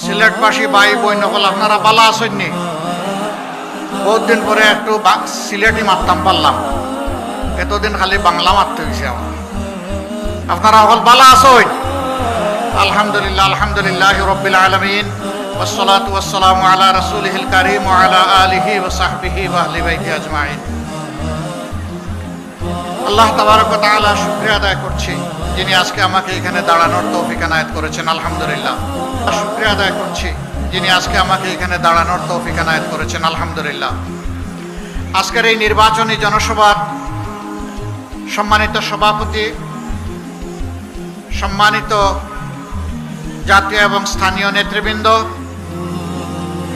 সিলেটবাসী ভাই বোন সকল আপনারা ভালো আছেননি? বহুত দিন পরে একটু সিলেটি মারতাম পারলাম, এতদিন খালি বাংলা মারতে হয়েছে আমার। আপনারা সকল ভালো আছেন? আলহামদুলিল্লাহ, আলহামদুলিল্লাহ রব্বিল আলামিন, ওয়াসসালাতু ওয়াসসালামু আলা রাসূলিহিল কারীম ওয়া আলা আলিহি ওয়া সাহবিহি ওয়া আহলি বাইতি আজমাইন। আল্লাহ তাবারক ওয়া তাআলা শুকরিয়া আদায় করছি যিনি আজকে আমাকে এখানে দাঁড়ানোর তৌফিক এনায়েত করেছেন। আলহামদুলিল্লাহ, শুকরিয়া আদায় করছি যিনি আজকে আমাকে এখানে দাঁড়ানোর তৌফিক এনায়েত করেছেন। আলহামদুলিল্লাহ। আজকের এই নির্বাচনী জনসভার সম্মানিত সভাপতি, সম্মানিত জাতীয় এবং স্থানীয় নেতৃবৃন্দ,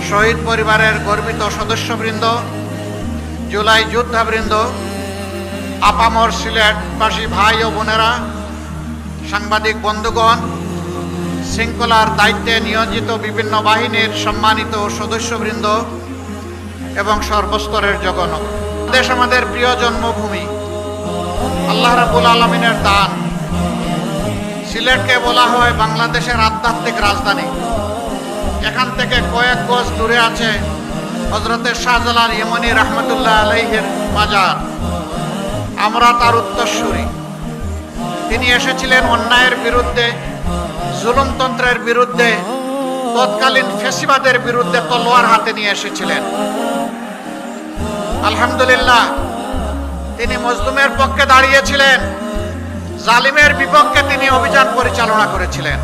শহীদ পরিবারের গর্বিত সদস্যবৃন্দ, জুলাই যোদ্ধাবৃন্দ, আপামর সিলেটবাসী ভাই ও বোনেরা, সাংবাদিক বন্ধুগণ, শৃঙ্খলার দায়িত্বে নিয়োজিত বিভিন্ন বাহিনীর সম্মানিত সদস্যবৃন্দ এবং সর্বস্তরের জনগণ। দেশ আমাদের প্রিয় জন্মভূমি, আল্লাহ রাব্বুল আলামিনের দান। সিলেটকে বলা হয় বাংলাদেশের আধ্যাত্মিক রাজধানী। এখান থেকে কয়েক গজ দূরে আছে হযরতে শাহজালাল ইমানি রাহমাতুল্লাহ আলাইহির মাজার। আমরা তার উত্তরসূরি। তিনি এসেছিলেন অন্যায়ের বিরুদ্ধে, জুলুমতন্ত্রের বিরুদ্ধে, তৎকালীন ফ্যাসিবাদের বিরুদ্ধে তলোয়ার হাতে নিয়ে এসেছিলেন। আলহামদুলিল্লাহ, তিনি মজলুমের পক্ষে দাঁড়িয়েছিলেন, জালিমের বিপক্ষে তিনি অভিযান পরিচালনা করেছিলেন।